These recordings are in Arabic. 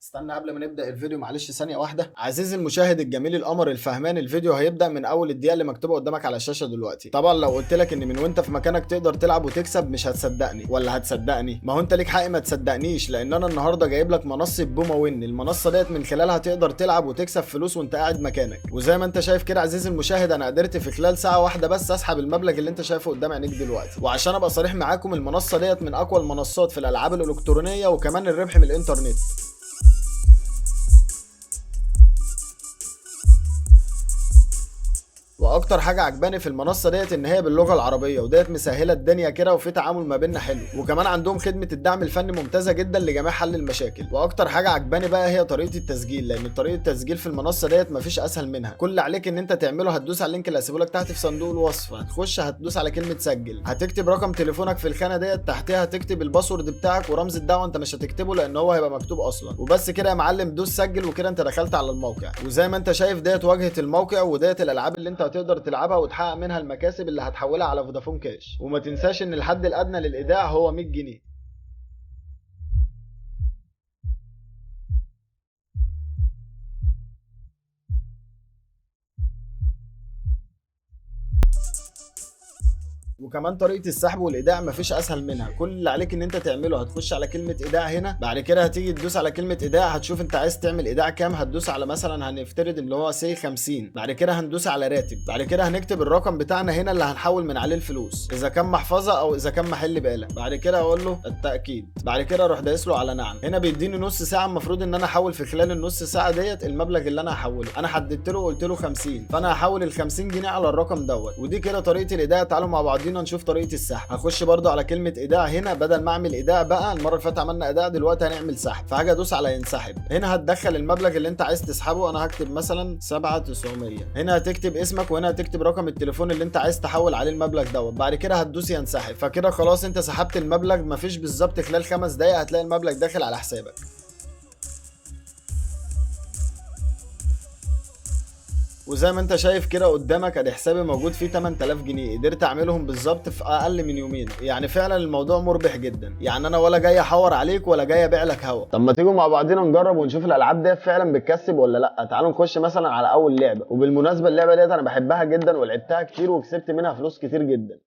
استنى قبل ما نبدأ الفيديو، معلش ثانية واحدة. عزيزي المشاهد الجميل القمر الفهمان، الفيديو هيبدأ من أول الدقيقة اللي مكتوبة قدامك على الشاشة دلوقتي. طبعا لو قلت لك إن من وأنت في مكانك تقدر تلعب وتكسب مش هتصدقني، ولا هتصدقني؟ ما هو أنت ليك حق ما تصدقنيش، لأن أنا النهاردة جايب لك منصة بوما وين. المنصة ديت من خلالها تقدر تلعب وتكسب فلوس وأنت قاعد مكانك. وزي ما أنت شايف كده عزيزي المشاهد، أنا قدرت في خلال ساعة واحدة بس أسحب المبلغ اللي أنت شايفه قدام عينيك دلوقتي. وعشان أبقى صريح معاكم، المنصة ديت من أقوى المنصات في الألعاب الإلكترونية وكمان الربح من الإنترنت. واكتر حاجه عجباني في المنصه ديت ان هي باللغه العربيه، وديت مسهله الدنيا كده وفي تعامل ما بيننا حلو. وكمان عندهم خدمه الدعم الفني ممتازه جدا لجميع حل المشاكل. واكتر حاجه عجباني بقى هي طريقه التسجيل، لان طريقه التسجيل في المنصه ديت مفيش اسهل منها. كل اللي عليك ان انت تعمله هتدوس على اللينك اللي هسيبه لك تحت في صندوق الوصف، هتخش هتدوس على كلمه سجل، هتكتب رقم تليفونك في الخانه ديت، تحتها هتكتب الباسورد بتاعك ورمز الدعوه انت مش هتكتبه لان هو هيبقى مكتوب اصلا. وبس كده يا معلم، دوس سجل وكده انت دخلت على الموقع. وزي ما انت شايف ديت واجهه الموقع، وديت الالعاب اللي انت هتقدر تلعبها وتحقق منها المكاسب اللي هتحولها على فودافون كاش. وما تنساش ان الحد الادنى للايداع هو 100 جنيه. وكمان طريقه السحب والايداع مفيش اسهل منها. كل اللي عليك ان انت تعمله هتخش على كلمه ايداع هنا، بعد كده هتيجي تدوس على كلمه ايداع، هتشوف انت عايز تعمل ايداع كام، هتدوس على مثلا هنفترض اللي هو سي 50. بعد كده هندوس على راتب، بعد كده هنكتب الرقم بتاعنا هنا اللي هنحول من عليه الفلوس، اذا كان محفظه او اذا كان محل بقاله. بعد كده اقول له التاكيد، بعد كده اروح دايس له على نعم. هنا بيديني نص ساعه، المفروض ان انا احول في خلال النص ساعه ديت المبلغ اللي انا هحوله. انا حددت له قلت له 50، فانا هحول ال 50 جنيه على الرقم دوت. ودي كده طريقه الايداع. تعالوا مع بعضينا نشوف طريقه السحب. هخش برضو على كلمه ايداع هنا، بدل ما اعمل ايداع بقى المره اللي فاتت عملنا ايداع، دلوقتي هنعمل سحب. فهاجي ادوس على ينسحب. هنا هتدخل المبلغ اللي انت عايز تسحبه، انا هكتب مثلا 7900. هنا هتكتب اسمك، وهنا هتكتب رقم التليفون اللي انت عايز تحول عليه المبلغ دوت. بعد كده هتدوس ينسحب. فكده خلاص انت سحبت المبلغ، مفيش بالظبط خلال 5 دقايق هتلاقي المبلغ داخل على حسابك. وزي ما انت شايف كده قدامك ادي حسابي موجود فيه 8000 جنيه، قدرت اعملهم بالظبط في اقل من يومين. يعني فعلا الموضوع مربح جدا. يعني انا ولا جاي احور عليك ولا جاي ابيع لك هوا. طب ما تيجوا مع بعضينا نجرب ونشوف الالعاب دي فعلا بتكسب ولا لا. تعالوا نخش مثلا على اول لعبه. وبالمناسبه اللعبه ديت انا بحبها جدا ولعبتها كتير وكسبت منها فلوس كتير جدا.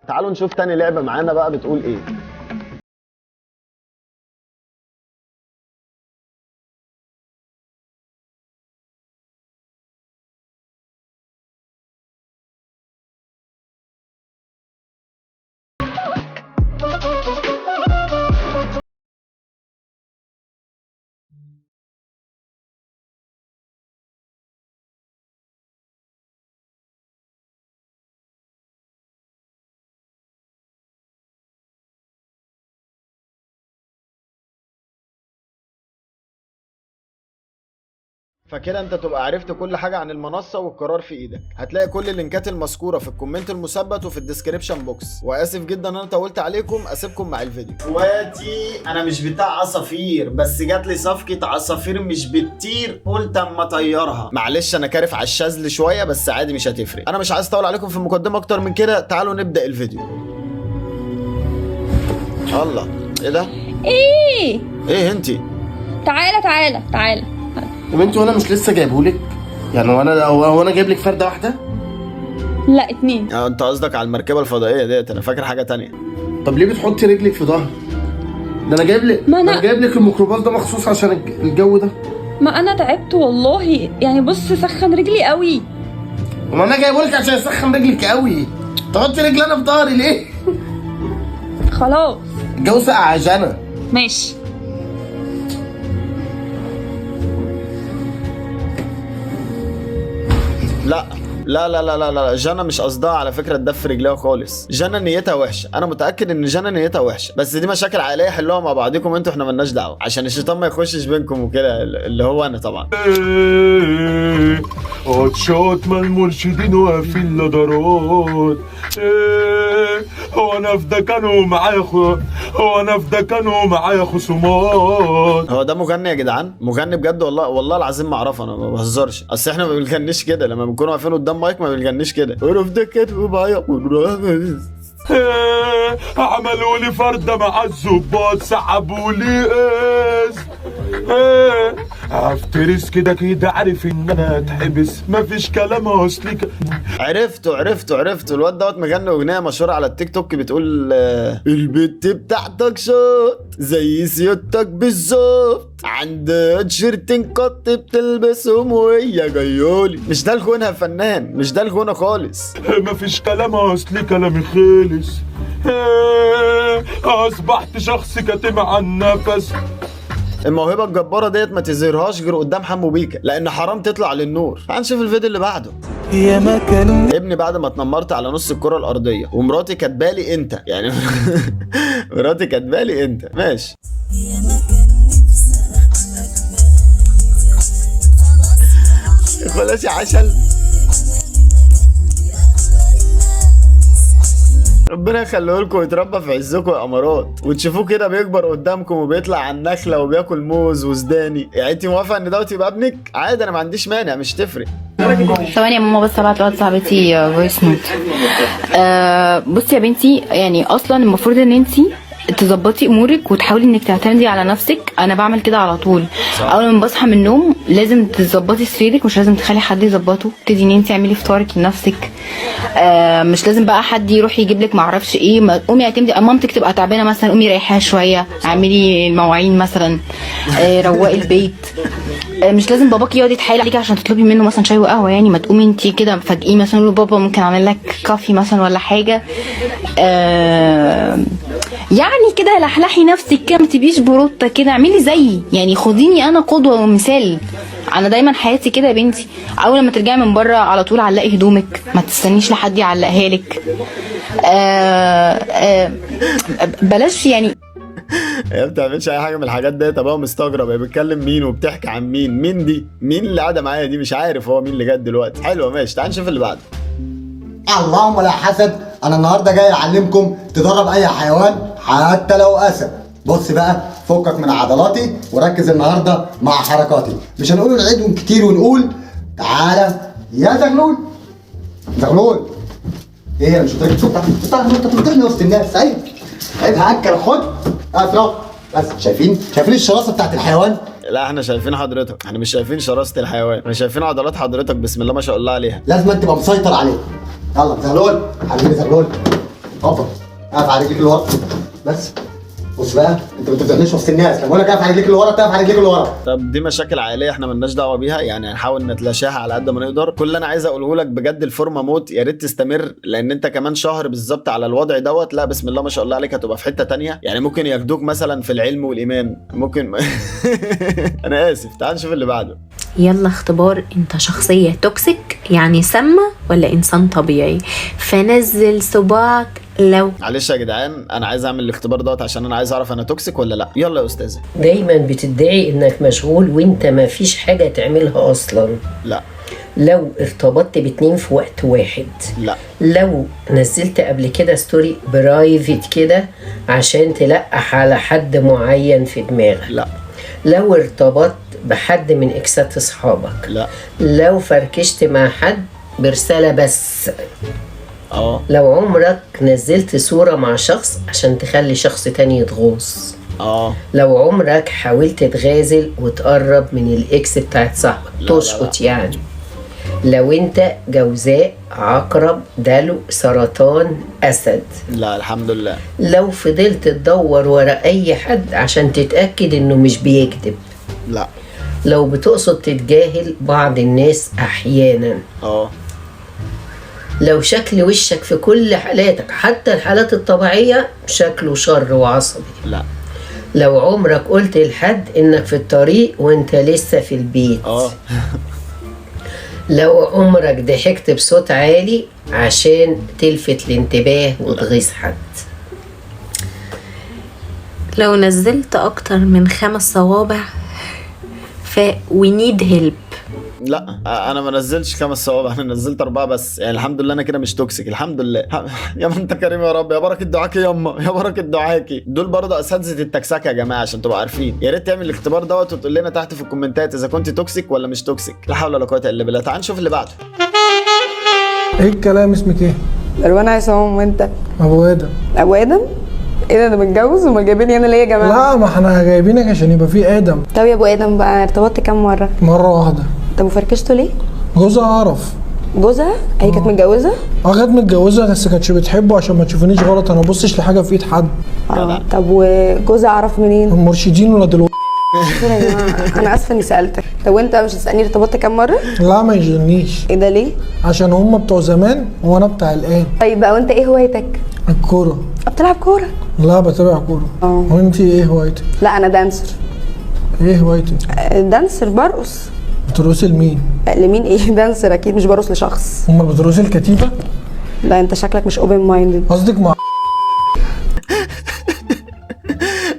تعالوا نشوف تاني لعبه معانا بقى بتقول ايه. فكده انت تبقى عرفت كل حاجه عن المنصه والقرار في ايدك. هتلاقي كل اللينكات المذكوره في الكومنت المثبت وفي الديسكريبشن بوكس. واسف جدا ان انا طولت عليكم، اسيبكم مع الفيديو. اخواتي انا مش بتاع عصافير، بس جات لي صفقه عصافير مش بتطير، قلت اما اطيرها. معلش انا كارف على الشاذل شويه بس عادي مش هتفرق. انا مش عايز اطول عليكم في المقدمه اكتر من كده، تعالوا نبدا الفيديو. الله، ايه ده؟ ايه انتي؟ تعالى. طب انت وانا مش لسه جايبهولك؟ يعني وانا جايب لك فرده واحده؟ لا 2. انت قصدك على المركبه الفضائيه ديت، انا فاكر حاجه تانية. طب ليه بتحطي رجلك في ظهري؟ ده انا جايب لك الميكروباص ده مخصوص عشان الجو ده. ما انا تعبت والله، يعني بص سخن رجلي قوي. وما انا جايبهولك عشان اسخن رجلك قوي. تحطي رجلي انا في ظهري ليه؟ خلاص الجو ساقع يا جنى. ماشي. لا لا لا لا لا لا، جنى مش قصدها على فكره تدفي رجليها خالص. جنى نيتها وحشه، انا متاكد ان جنى نيتها وحشه، بس دي مشاكل عائليه حلوها مع بعضكم انتوا، احنا مالناش دعوه، عشان الشيطان ما يخشش بينكم وكده، اللي هو انا طبعا. عطشات ما المرشدين واقفين لدرات. هو انا في ده كانوا معايا خصومات. هو ده مغني يا جدعان؟ مغني بجد؟ والله والله العظيم ما اعرفه، انا ما بهزرش، اصل احنا ما بنغنيش كده لما بنكونوا واقفين قدام مايك، ما بنغنيش كده. وانا في ده كانوا معايا عملوا لي فردة مع الظباط، سحبوا لي افترس كده عارف ان انا اتحبس، مفيش كلام اصلي. عرفته الواد دوت مغني اغنيه مشهوره على التيك توك بتقول البت بتاعتك شوت زي سيادتك بالظبط، عند تيشيرتين قط بتلبسهم وهي جايولي. مش ده الغنى يا فنان، مش ده الغنى خالص. مفيش كلام اصلي كلامي خالص. اصبحت شخص كاتم عن نفس. الموهبه الجباره ديت ما تظهرهاش غير قدام حمو بيكا، لان حرام تطلع للنور. هنشوف الفيديو اللي بعده. يا مكان ابني بعد ما اتنمرت على نص الكره الارضيه ومراتي كاتبالي انت، يعني مراتي كاتبالي انت، ماشي. خلاص يا عسل. ربنا يخليه لكم ويتربى في عزكم يا امارات، وتشوفوه كده بيكبر قدامكم وبيطلع على النخله وبياكل موز وسوداني. يعني انت موافقه ان دوت يبقى ابنك؟ عادي، انا ما عنديش مانع، مش تفرق. ثواني يا ماما بس ابعت لواحده صاحبتي فويس نوت. بصي يا بنتي، يعني اصلا المفروض ان انتي تظبطي امورك وتحاولي انك تعتمدي على نفسك. انا بعمل كده على طول. اول ما بصحى من النوم لازم تظبطي سريرك، مش لازم تخلي حد يظبطه. تبتدي ان انت تعملي فطارك لنفسك. مش لازم بقى حد يروح يجيب لك معرفش ايه. قومي اعتمدي. مامتك تبقى تعبانه مثلا، قومي ريحيها شويه، اعملي المواعين مثلا، روقي البيت. مش لازم باباكي يقعد يتحايل عليكي عشان تطلبي منه مثلا شاي وقهوه. يعني ما تقومي انت كده فاجئيه مثلا، قولي بابا ممكن اعمل لك كافي مثلا ولا حاجه. يعني كده لحلحي نفسك كده، ما تبقيش بروتة كده، اعملي زيي. يعني خديني انا قدوه ومثال. انا دايما حياتي كده يا بنتي. اول ما ترجعي من بره على طول علقي هدومك، ما تستنيش لحد يعلقها لك. بلاش يعني. هي ما بتعملش اي حاجه من الحاجات ديت. ابقى مستغرب هي بتكلم مين وبتحكي عن مين. مين دي؟ مين اللي قاعده معايا دي؟ مش عارف هو مين اللي جت دلوقتي. حلوه ماشي، تعال نشوف اللي بعده. اللهم لا حسد. انا النهارده جاي اعلمكم تدرب اي حيوان حتى لو اسد. بص بقى، فكك من عضلاتي وركز النهارده مع حركاتي. مش هنقول نعيدهم كتير ونقول تعالى يا زغلول. زغلول ايه؟ انا مش قلت لك انت بتطلعني وسط الناس؟ عيب عيب، هاكل. خد اضرب. بس شايفين الشراسه بتاعت الحيوان؟ لا احنا شايفين حضرتك، احنا مش شايفين شراسه الحيوان، احنا شايفين عضلات حضرتك بسم الله ما شاء الله عليها. لازم انت تبقى مسيطر عليه. يلا زغلول حبيبي زغلول، هوبا اقف على رجليك اللي ورا. بس بص بقى، انت ما بتفضلنيش وسط الناس. لما بقول لك اقف على رجليك اللي ورا تقف على رجليك اللي ورا. طب دي مشاكل عائليه احنا مالناش دعوه بيها، يعني هنحاول نتلاشاها على قد ما نقدر. كل اللي انا عايز اقوله لك بجد، الفورمه موت، يا ريت تستمر، لان انت كمان شهر بالظبط على الوضع دوت. لا بسم الله ما شاء الله عليك، هتبقى في حته تانية. يعني ممكن ياخدوك مثلا في العلم والايمان، ممكن. انا اسف، تعال نشوف اللي بعده. يلا اختبار، انت شخصية توكسيك يعني سامة ولا انسان طبيعي؟ فنزل صباعك لو. معلش يا جدعان، انا عايز اعمل الاختبار دوت عشان انا عايز اعرف انا توكسيك ولا لا. يلا يا استاذه. دايما بتدعي انك مشغول وانت ما فيش حاجة تعملها اصلا. لا. لو ارتبطت باتنين في وقت واحد. لا. لو نزلت قبل كده ستوري برايفت كده عشان تلقح على حد معين في دماغك. لا. لو ارتبطت بحد من اكسات اصحابك. لا. لو فركشت مع حد برسالة بس. لو عمرك نزلت صورة مع شخص عشان تخلي شخص تاني يتغوص. لو عمرك حاولت تغازل وتقرب من الاكس بتاعت صاحبك، تشقط يعني. لو انت جوزاء، عقرب، دلو، سرطان، اسد. لا الحمد لله. لو فضلت تدور ورا اي حد عشان تتأكد انه مش بيكذب. لا. لو بتقصد تتجاهل بعض الناس احيانا. لو شكل وشك في كل حالاتك حتى الحالات الطبيعية شكله شر وعصبي. لا. لو عمرك قلت لحد انك في الطريق وانت لسه في البيت. لو عمرك ضحكت بصوت عالي عشان تلفت الانتباه وتغيظ حد. لو نزلت اكتر من 5 صوابع we need help. لا انا ما نزلتش 5 صوابع، انا نزلت 4 بس، يعني الحمد لله انا كده مش توكسيك الحمد لله. يا ما انت كريم يا رب، يا بركه دعاكي ياما، يا بركه دعاكي. دول برضه اساتذه التكسكه يا جماعه عشان تبقوا عارفين. يا ريت تعمل الاختبار دوت وتقول لنا تحت في الكومنتات اذا كنت توكسيك ولا مش توكسيك. لا حول ولا قوه الا بالله. تعال نشوف اللي بعده. ايه الكلام؟ اسمك ايه؟ الوان عصام. وانت؟ ابو ادم. ابو ادم؟ ايه ده، انا متجوز وما جايبيني انا ليه يا جماعه؟ لا ما احنا جايبينك عشان يبقى في ادم. طب يا ابو ادم بقى ارتبطت كام مره؟ مره واحده. طب وفركشته ليه؟ جوزها اعرف. جوزها؟ هي كانت متجوزه؟ كانت متجوزه بس كانتش بتحبه عشان ما تشوفنيش غلط، انا ما ببصش لحاجه في ايد حد. طب وجوزها اعرف منين؟ المرشدين ولا دلوقتي؟ انا اسفه اني سالتك. طب وانت مش هتسالني ارتبطت كام مره؟ لا ما يشغلنيش. ايه ده ليه؟ عشان هم بتوع زمان وانا بتاع الان. طيب بقى وانت ايه هوايتك؟ الكوره. بتلعب كوره؟ لا بتابع كوره. وانت ايه هوايتك؟ لا انا دانسر. ايه هوايتك؟ دانسر برقص. بترقصي لمين؟ لمين ايه؟ دانسر اكيد مش برقص لشخص. امال بترقصي الكتيبه؟ لا انت شكلك مش اوبن مايندد. قصدك مع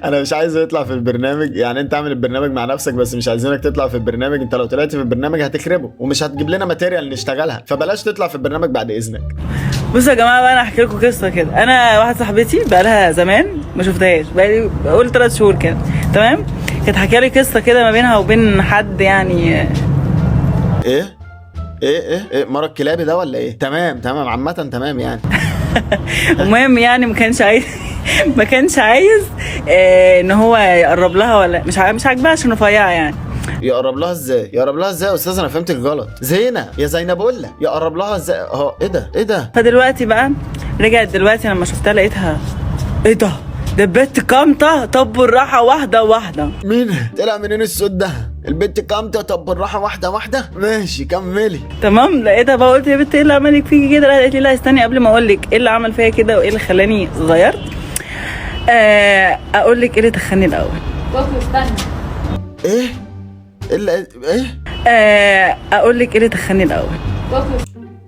انا مش عايزه يطلع في البرنامج، يعني انت اعمل البرنامج مع نفسك بس مش عايزينك تطلع في البرنامج. انت لو طلعت في البرنامج هتخربه ومش هتجيب لنا ماتيريال نشتغلها، فبلاش تطلع في البرنامج بعد اذنك. بصوا يا جماعه بقى انا هحكي لكم قصه كده. انا واحده صاحبتي بقى لها زمان ما شفتهاش، بقى لي بقول 3 شهور كده، تمام؟ كانت حكى لي قصه كده ما بينها وبين حد يعني. ايه مرة الكلابي ده ولا ايه؟ تمام عامه تمام يعني. المهم يعني ما كانش عايز ان هو يقرب لها، ولا مش عاجبها عشان رفيعه يعني. يقرب لها ازاي يا استاذ؟ انا فهمتك غلط. زينه يا زينب بقول لك يقرب لها ازاي؟ ايه ده؟ فدلوقتي بقى رجعت دلوقتي لما شفتها لقيتها ايه ده البت كامته. طب بالراحه واحده. مين طلع منين السود ده؟ البت كامته. طب بالراحه واحده. ماشي كملي. تمام. لقيتها بقى قلت يا بنت ايه اللي عملك فيكي كده؟ قالت لي لا استني قبل ما اقول لك ايه اللي عمل فيا كده وايه اللي خلاني اتغيرت. اقول لك ايه اللي تخني الاول. ايه اقول لك ايه اللي تخني الاول.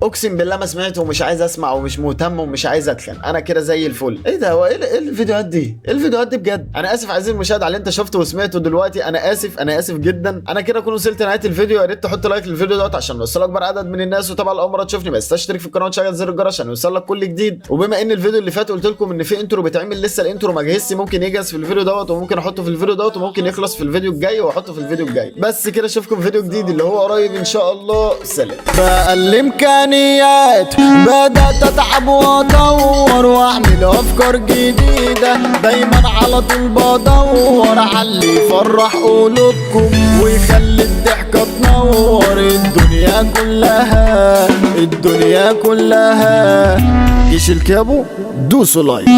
اقسم بالله ما سمعت ومش عايز اسمع ومش مهتم ومش عايز اتخن، انا كده زي الفل. ايه ده؟ هو ايه الفيديوهات دي؟ ايه الفيديوهات دي بجد؟ انا اسف عزيزي المشاهد على اللي انت شفته وسمعته دلوقتي، انا اسف جدا. انا كده اكون وصلت لنهايه الفيديو. يا ريت تحط لايك للفيديو دوت عشان نوصل اكبر عدد من الناس، وطبعا اول مره تشوفني بس تشترك في القناه وتشغل زر الجرس عشان يوصل لك كل جديد. وبما ان الفيديو اللي فات قلت لكم ان في انترو بيتعمل، لسه الانترو ما جهزش، ممكن يجهز في الفيديو دوت وممكن احطه في الفيديو دوت وممكن يخلص في الفيديو الجاي واحطه في الفيديو الجاي. بس كده اشوفكم فيديو جديد اللي هو قريب ان شاء الله. سلام. بقى الامكانيات بدأت اتعب وادور واعمل افكار جديدة، دايما على طول بدور على اللي يفرح قلوبكم ويخلي الضحكة تنور الدنيا كلها. جيش الكابو دوسوا لايك.